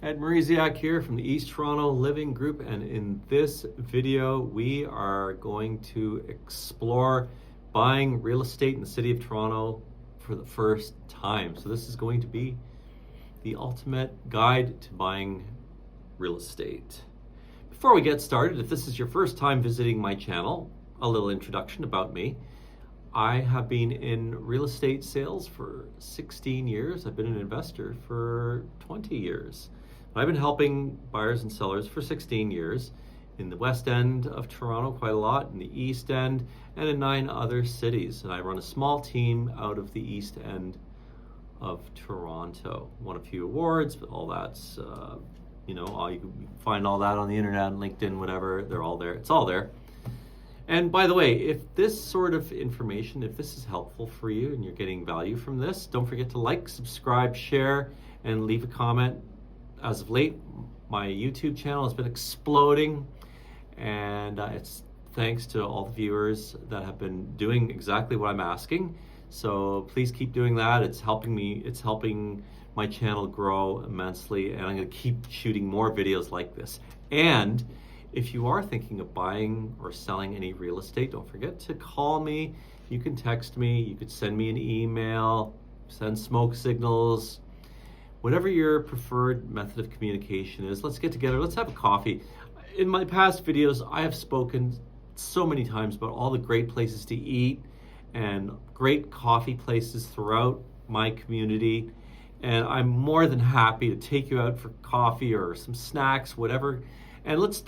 Ed Morysiak here from the East Toronto Living Group, and in this video we are going to explore buying real estate in the city of Toronto for the first time. So this is going to be the ultimate guide to buying real estate. Before we get started, if this is your first time visiting my channel, a little introduction about me. I have been in real estate sales for 16 years. I've been an investor for 20 years. I've been helping buyers and sellers for 16 years in the West End of Toronto quite a lot, in the East End, and in 9 other cities. And I run a small team out of the East End of Toronto. Won a few awards, but all that's, you can find all that on the internet, LinkedIn, whatever. They're all there. It's all there. And by the way, if this sort of information, if this is helpful for you and you're getting value from this, don't forget to like, subscribe, share, and leave a comment. As of late, my YouTube channel has been exploding, and it's thanks to all the viewers that have been doing exactly what I'm asking. So please keep doing that. It's helping me, it's helping my channel grow immensely, and I'm gonna keep shooting more videos like this. And if you are thinking of buying or selling any real estate, don't forget to call me. You can text me, you could send me an email, send smoke signals, whatever your preferred method of communication is. Let's get together, let's have a coffee. In my past videos, I have spoken so many times about all the great places to eat and great coffee places throughout my community. And I'm more than happy to take you out for coffee or some snacks, whatever. And let's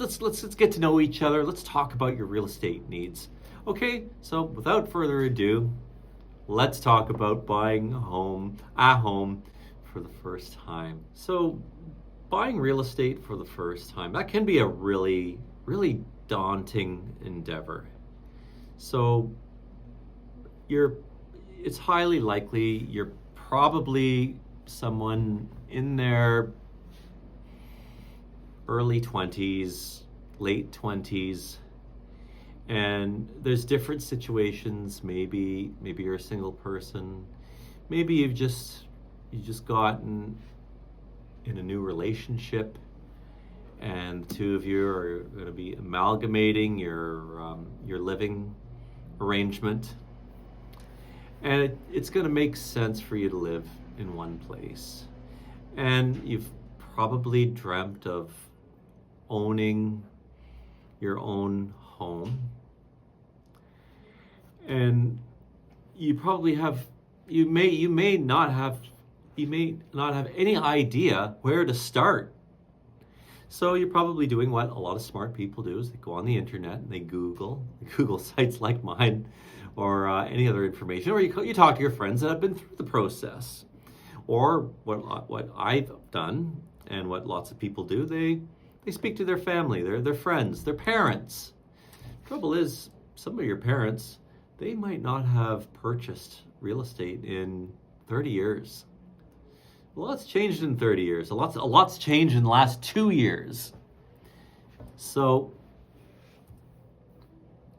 get to know each other. Let's talk about your real estate needs. Okay, so without further ado, let's talk about buying a home for the first time. So buying real estate for the first time, that can be a really, really daunting endeavor. So it's highly likely you're probably someone in their early 20s, late 20s, and there's different situations. Maybe you're a single person. Maybe you've just gotten in a new relationship, and the two of you are going to be amalgamating your living arrangement, and it's going to make sense for you to live in one place. And you've probably dreamt of owning your own home, and you probably have, you may not have any idea where to start. So you're probably doing what a lot of smart people do, is they go on the internet and they Google sites like mine, or any other information, or you talk to your friends that have been through the process, or what I've done and what lots of people do, they speak to their family, their friends, their parents. Trouble is, some of your parents, they might not have purchased real estate in 30 years. A lot's changed in 30 years. A lot's changed in the last 2 years. So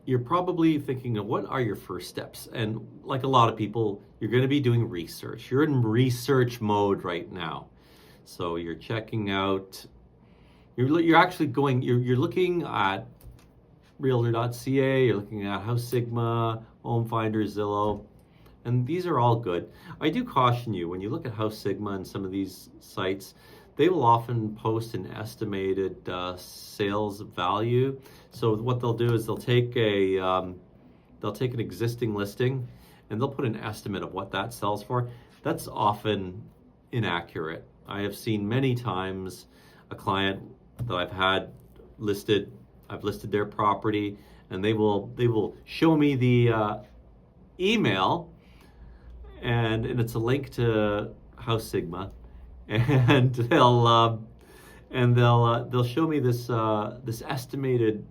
you're probably thinking of what are your first steps? And like a lot of people, you're going to be doing research. You're in research mode right now. So you're checking out, you're actually going, you're looking at Realtor.ca, you're looking at House Sigma, Home Finder, Zillow, and these are all good. I do caution you, when you look at House Sigma and some of these sites, they will often post an estimated sales value. So what they'll do is they'll take an existing listing and they'll put an estimate of what that sells for. That's often inaccurate. I have seen many times a client that I've listed their property, and they will show me the email, and it's a link to House Sigma, and they'll show me this estimated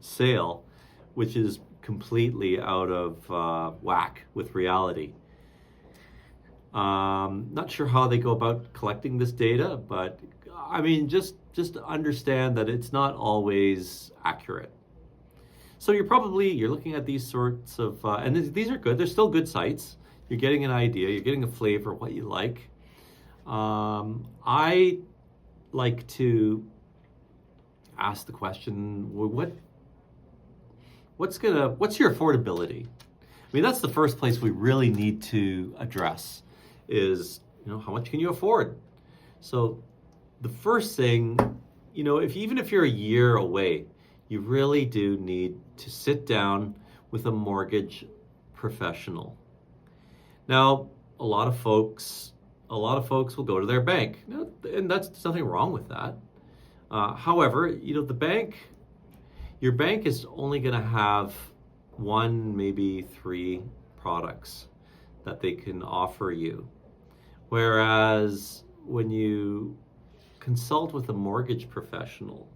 sale, which is completely out of whack with reality. Not sure how they go about collecting this data, but I mean, just understand that it's not always accurate. So you're looking at these sorts of, and these are good. They're still good sites. You're getting an idea. You're getting a flavor of what you like. I like to ask the question, what's your affordability? I mean, that's the first place we really need to address is, how much can you afford? So the first thing, even if you're a year away, you really do need to sit down with a mortgage professional. Now, a lot of folks will go to their bank, and there's nothing wrong with that. However, your bank is only going to have one, maybe three products that they can offer you. Whereas when you consult with a mortgage professional,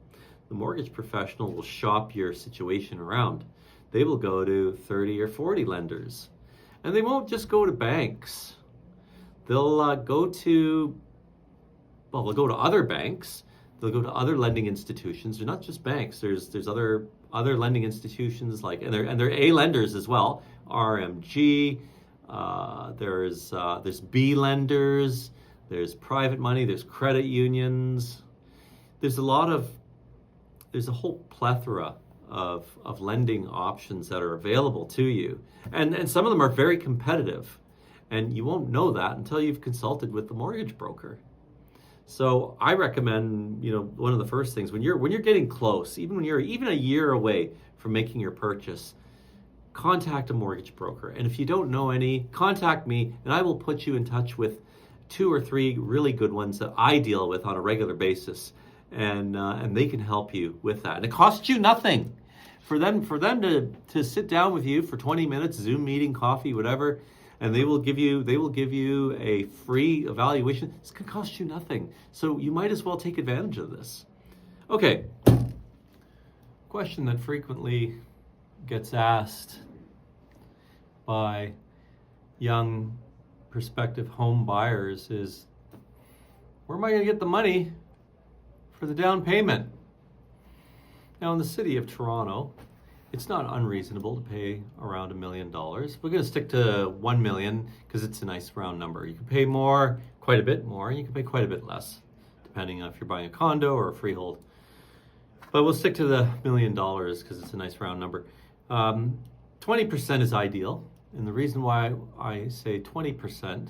the mortgage professional will shop your situation around. They will go to 30 or 40 lenders. And they won't just go to banks. They'll go to other banks. They'll go to other lending institutions. They're not just banks. There's other lending institutions and they're A lenders as well. RMG. There's B lenders. There's private money. There's credit unions. There's a whole plethora of lending options that are available to you, and some of them are very competitive, and you won't know that until you've consulted with the mortgage broker. So I recommend, one of the first things when you're getting close, even when you're even a year away from making your purchase, contact a mortgage broker. And if you don't know any, contact me, and I will put you in touch with 2 or 3 really good ones that I deal with on a regular basis, and they can help you with that. And it costs you nothing for them to sit down with you for 20 minutes, Zoom meeting, coffee, whatever, and they will give you a free evaluation. It's going to cost you nothing. So you might as well take advantage of this. Okay. Question that frequently gets asked by young prospective home buyers is, where am I going to get the money for the down payment? Now, in the city of Toronto, it's not unreasonable to pay around $1 million. We're going to stick to 1 million because it's a nice round number. You can pay more, quite a bit more, and you can pay quite a bit less, depending on if you're buying a condo or a freehold. But we'll stick to the $1 million because it's a nice round number. 20% is ideal, and the reason why I say 20%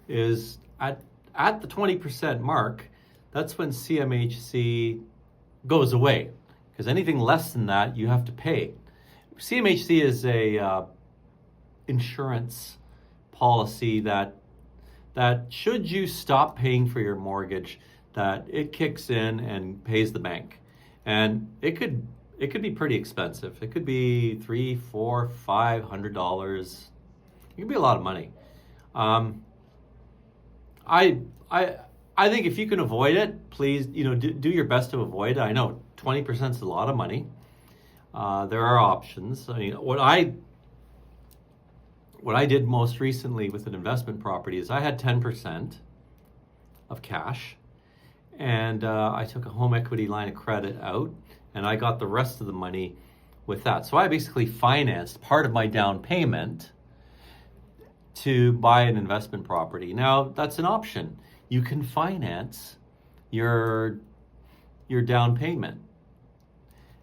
is at the 20% mark, that's when CMHC goes away, because anything less than that you have to pay. CMHC is a insurance policy that should you stop paying for your mortgage, that it kicks in and pays the bank, and it could be pretty expensive. It could be $300, $400, $500. It could be a lot of money. I think if you can avoid it, please, do your best to avoid it. I know 20% is a lot of money. There are options. I mean, what I did most recently with an investment property is I had 10% of cash, and I took a home equity line of credit out, and I got the rest of the money with that. So I basically financed part of my down payment to buy an investment property. Now, that's an option. You can finance your down payment,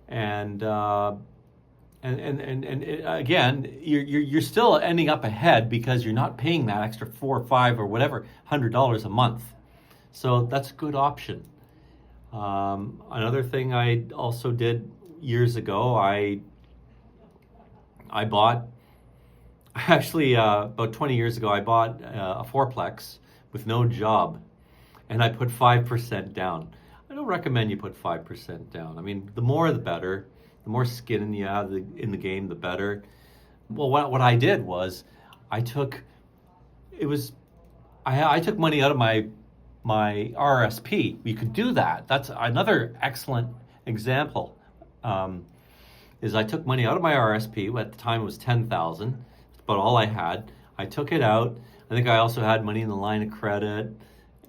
and again, you're still ending up ahead because you're not paying that extra $4 or $5 or whatever $100 a month. So that's a good option. Another thing I also did years ago, I bought, actually about 20 years ago, I bought a fourplex with no job, and I put 5% down. I don't recommend you put 5% down. I mean, the more the better. The more skin you have in the game, the better. Well, what I did was, I took money out of my RSP. You could do that. That's another excellent example. Is I took money out of my RSP. At the time it was $10,000. It's about all I had. I took it out. I think I also had money in the line of credit,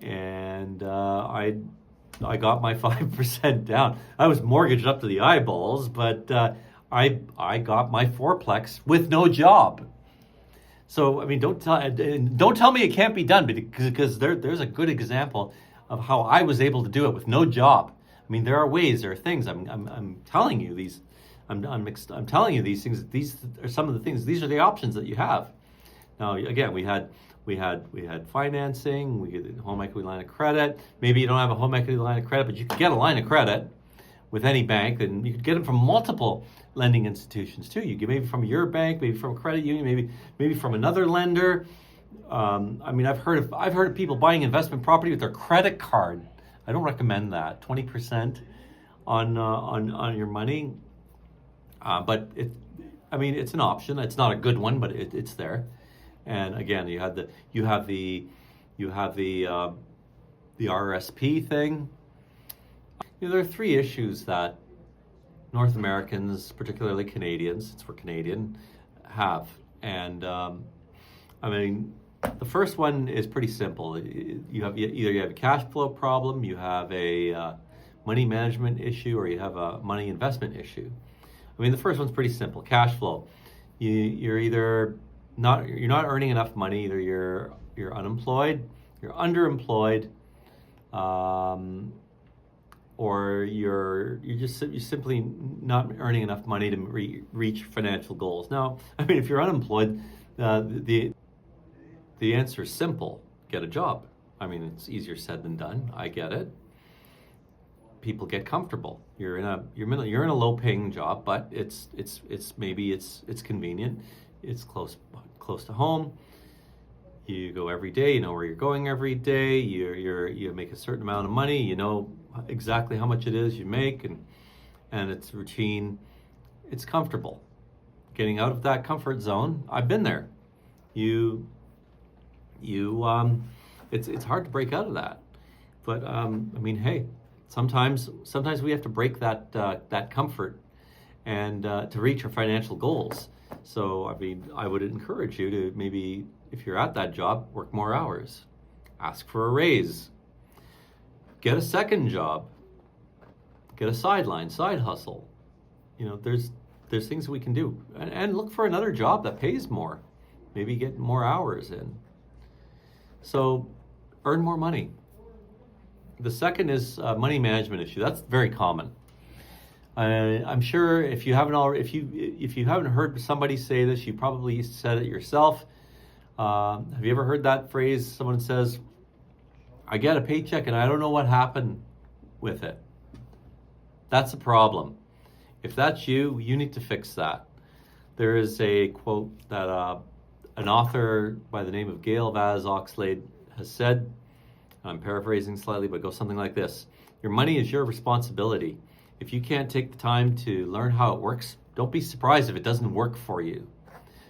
and I got my 5% down. I was mortgaged up to the eyeballs, but I got my fourplex with no job. So I mean, don't tell me it can't be done, because there's a good example of how I was able to do it with no job. I mean, there are ways, there are things. I'm telling you these. I'm telling you these things. These are some of the things. These are the options that you have. Now, again, we had financing. We get a home equity line of credit. Maybe you don't have a home equity line of credit, but you could get a line of credit with any bank, and you could get them from multiple lending institutions too. You get maybe from your bank, maybe from a credit union, maybe from another lender. I mean, I've heard of people buying investment property with their credit card. I don't recommend that. 20% on your money, but it's an option. It's not a good one, but it's there. And again, you have the RSP thing. There are three issues that North Americans, particularly Canadians, since we're Canadian, have. And the first one is pretty simple. You have a cash flow problem, you have a money management issue, or you have a money investment issue. The first one's pretty simple. Cash flow. You're not earning enough money. Either you're unemployed, you're underemployed, or you're simply not earning enough money to reach financial goals. Now, if you're unemployed, the answer is simple: get a job. It's easier said than done. I get it. People get comfortable. You're in a low-paying job, but it's convenient. It's close to home. You go every day. You know where you're going every day. You make a certain amount of money. You know exactly how much it is you make, and it's routine. It's comfortable. Getting out of that comfort zone. I've been there. It's hard to break out of that. But hey, sometimes we have to break that comfort and to reach our financial goals. So I would encourage you to maybe, if you're at that job, work more hours, ask for a raise, get a second job, get a side hustle. There's things that we can do, and look for another job that pays more, maybe get more hours in. So earn more money. The second is money management issue. That's very common. I'm sure if you haven't heard somebody say this, you probably said it yourself. Have you ever heard that phrase? Someone says, "I get a paycheck and I don't know what happened with it." That's a problem. If that's you, you need to fix that. There is a quote that an author by the name of Gail Vaz Oxlade has said. I'm paraphrasing slightly, but it goes something like this: your money is your responsibility. If you can't take the time to learn how it works, don't be surprised if it doesn't work for you.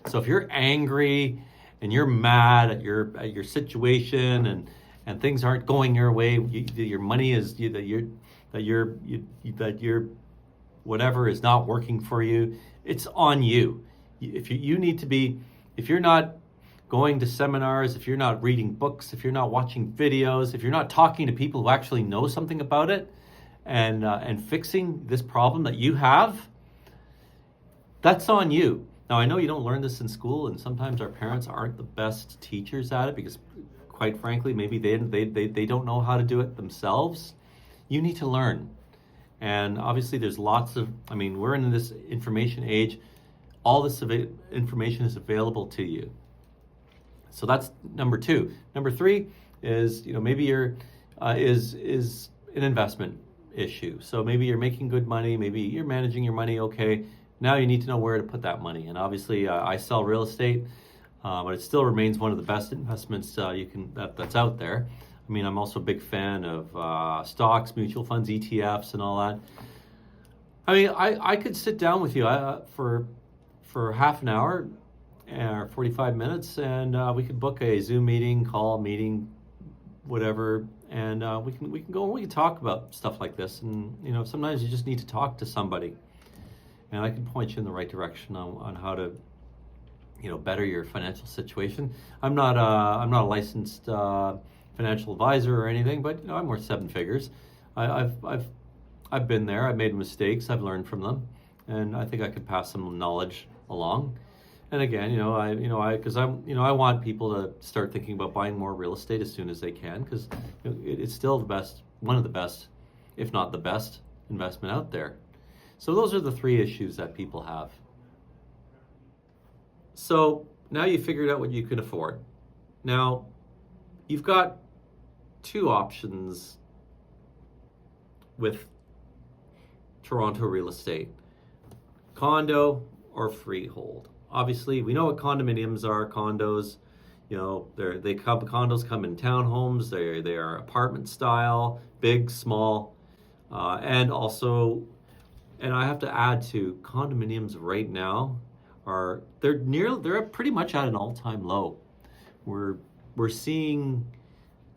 So if you're angry and you're mad at your situation and things aren't going your way, your money is that your whatever is not working for you, it's on you. If you're not going to seminars, if you're not reading books, if you're not watching videos, if you're not talking to people who actually know something about it, and fixing this problem that you have, that's on you. Now, I know you don't learn this in school, and sometimes our parents aren't the best teachers at it because, quite frankly, maybe they don't know how to do it themselves. You need to learn. And obviously there's lots of, we're in this information age. All this information is available to you. So that's number two. Number three is, maybe is an investment issue. So maybe you're making good money, maybe you're managing your money okay. Now you need to know where to put that money. And obviously I sell real estate, but it still remains one of the best investments that's out there. I'm also a big fan of stocks, mutual funds, ETFs, and all that. I could sit down with you for half an hour or 45 minutes, and we could book a Zoom meeting, call meeting, whatever, and we can go and we can talk about stuff like this. And sometimes you just need to talk to somebody, and I can point you in the right direction on how to better your financial situation. I'm not a licensed financial advisor or anything, but I'm worth seven figures. I've been there. I've made mistakes. I've learned from them, and I think I could pass some knowledge along. And again, because I want people to start thinking about buying more real estate as soon as they can, because it's still one of the best, if not the best investment out there. So those are the three issues that people have. So now you figured out what you can afford. Now you've got two options with Toronto real estate: condo or freehold. Obviously, we know what condominiums are. Condos, condos come in townhomes. They are apartment style, big, small, and I have to add to condominiums right now they're pretty much at an all-time low. We're seeing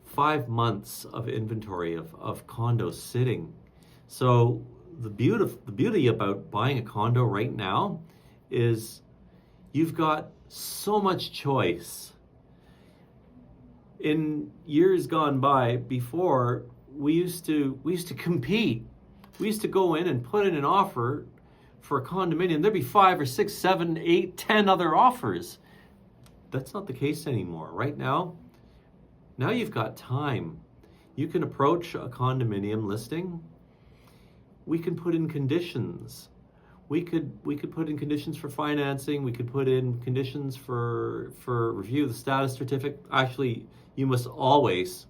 5 months of inventory of condos sitting. So the beauty about buying a condo right now is you've got so much choice. In years gone by, before, we used to compete. We used to go in and put in an offer for a condominium. There'd be 5 or 6, 7, 8, 10 other offers. That's not the case anymore. Right now you've got time. You can approach a condominium listing. We can put in conditions. We could put in conditions for financing. We could put in conditions for review of the status certificate. Actually, you must always,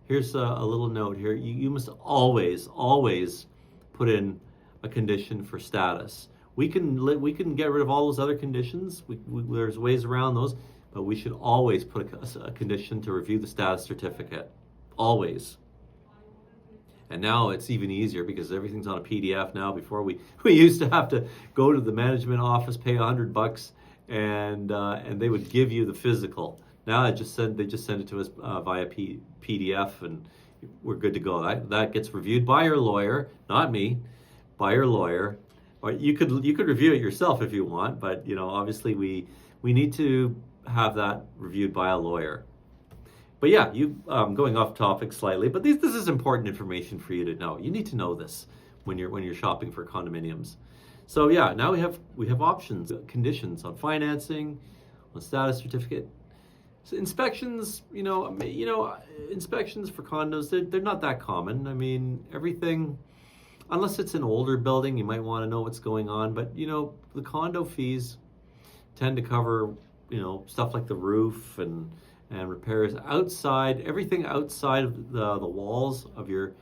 here's a little note here. You must always put in a condition for status. We can get rid of all those other conditions. There's ways around those, but we should always put a condition to review the status certificate. Always. And now it's even easier because everything's on a PDF now. Before we used to have to go to the management office, pay $100, and they would give you the physical. Now they just send it to us via PDF, and we're good to go. That gets reviewed by your lawyer, not me, by your lawyer. Or you could review it yourself if you want, but obviously we need to have that reviewed by a lawyer. But yeah, going off topic slightly, but this is important information for you to know. You need to know this when you're shopping for condominiums. So yeah, now we have options, conditions on financing, on status certificate. So inspections, inspections for condos, they're not that common. I mean, everything, unless it's an older building, you might want to know what's going on. But the condo fees tend to cover stuff like the roof and repairs outside, everything outside of the walls of your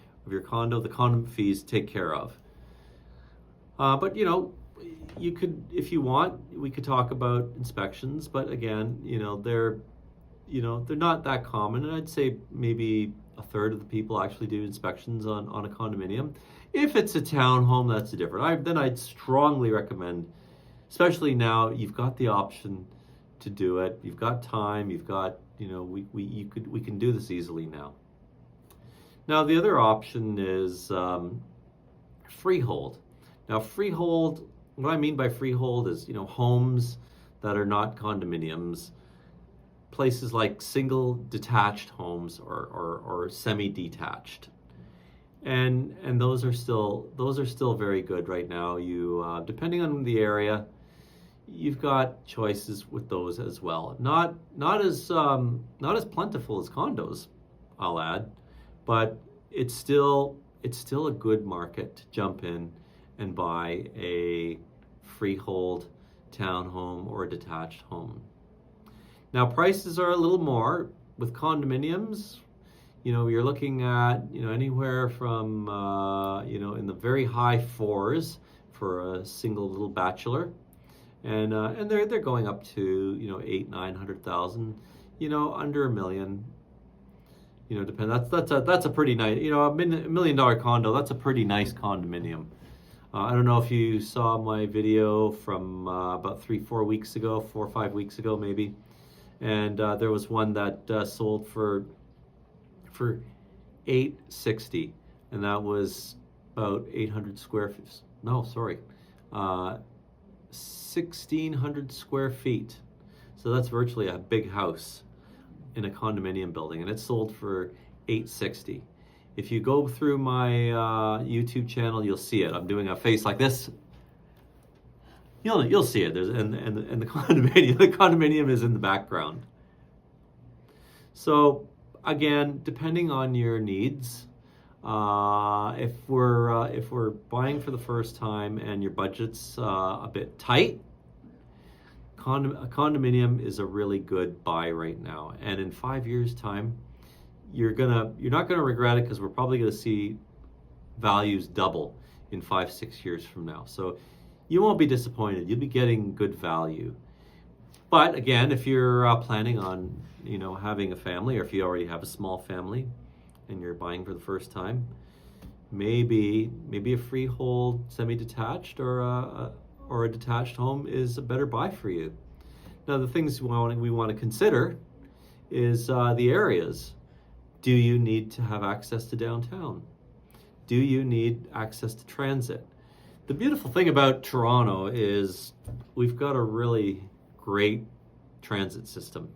condo. The condo fees take care of. But you could, if you want, we could talk about inspections. But again, they're not that common, and I'd say maybe a third of the people actually do inspections on a condominium. If it's a townhome, that's different. Then I'd strongly recommend, especially now you've got the option to do it. You've got time. You've got we can do this easily now. Now the other option is freehold. Now freehold, what I mean by freehold is homes that are not condominiums, places like single detached homes or semi-detached, and those are still very good right now. You depending on the area, you've got choices with those as well. Not as plentiful as condos, I'll add, but it's still a good market to jump in and buy a freehold townhome or a detached home. Now prices are a little more with condominiums. You're looking at anywhere from in the very high fours for a single little bachelor. And they're going up to 800,000-900,000, under $1 million. Depend. That's a pretty nice, $1 million condo. That's a pretty nice condominium. I don't know if you saw my video from about 4 or 5 weeks ago maybe, and there was one that sold for $860, and that was about 800 square feet. No, sorry. 1,600 square feet. So that's virtually a big house in a condominium building, and it sold for $860. If you go through my YouTube channel, you'll see it. I'm doing a face like this. You'll see it. There's and the condominium is in the background. So again, depending on your needs, if we're buying for the first time and your budget's a bit tight, a condominium is a really good buy right now. And in 5 years' time, you're not gonna regret it, because we're probably gonna see values double in 5-6 years from now. So you won't be disappointed. You'll be getting good value. But again, if you're planning on having a family, or if you already have a small family and you're buying for the first time, maybe a freehold semi-detached or a detached home is a better buy for you. Now, the things we want to consider is the areas. Do you need to have access to downtown? Do you need access to transit? The beautiful thing about Toronto is we've got a really great transit system.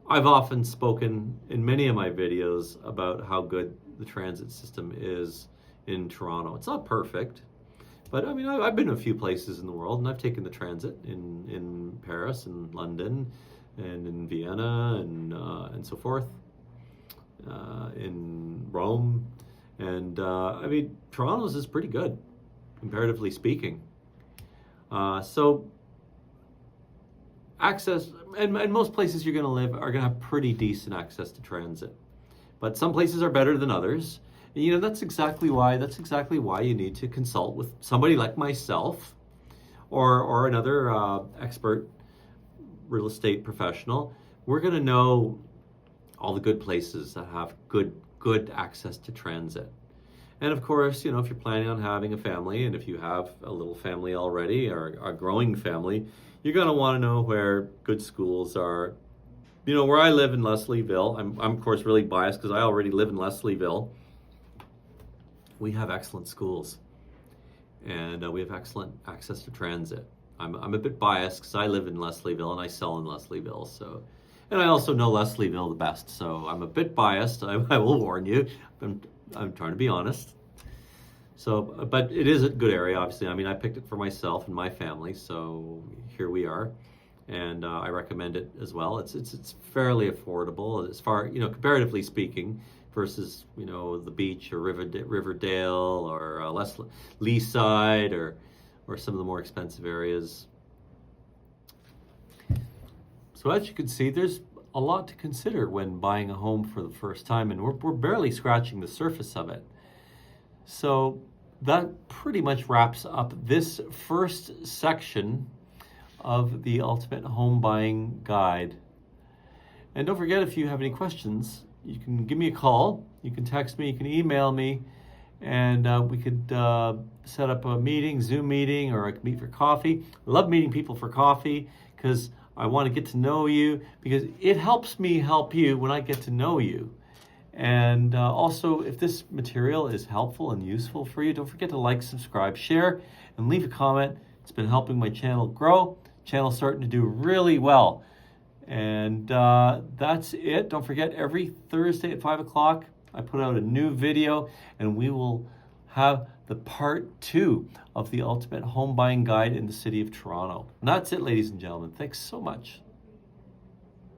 I've often spoken in many of my videos about how good the transit system is in Toronto. It's not perfect, but I mean, I've been to a few places in the world, and I've taken the transit in Paris and London and in Vienna and so forth, in Rome. And I mean, Toronto's is pretty good, comparatively speaking. So access, and most places you're going to live are going to have pretty decent access to transit, but some places are better than others. And, that's exactly why you need to consult with somebody like myself, or another expert real estate professional. We're going to know all the good places that have good access to transit. And of course, if you're planning on having a family, and if you have a little family already or a growing family, you're going to want to know where good schools are. Where I live in Leslieville, I'm of course really biased because I already live in Leslieville. We have excellent schools, and we have excellent access to transit. I'm a bit biased because I live in Leslieville and I sell in Leslieville, so. And I also know Leslieville the best, so I'm a bit biased. I will warn you. I'm trying to be honest. So, but it is a good area, obviously. I mean, I picked it for myself and my family, so here we are, and I recommend it as well. It's fairly affordable as far, comparatively speaking, versus the beach or Riverdale or Leaside or some of the more expensive areas. So as you can see, there's a lot to consider when buying a home for the first time, and we're barely scratching the surface of it. So that pretty much wraps up this first section of the Ultimate Home Buying Guide. And don't forget, if you have any questions, you can give me a call, you can text me, you can email me, and we could set up a meeting, Zoom meeting, or I could meet for coffee. I love meeting people for coffee because I want to get to know you, because it helps me help you when I get to know you. And also, if this material is helpful and useful for you, don't forget to like, subscribe, share, and leave a comment. It's been helping my channel grow. Channel's starting to do really well. And that's it. Don't forget, every Thursday at 5 o'clock, I put out a new video, and we will have the part 2 of the Ultimate Home Buying Guide in the City of Toronto. And that's it, ladies and gentlemen. Thanks so much.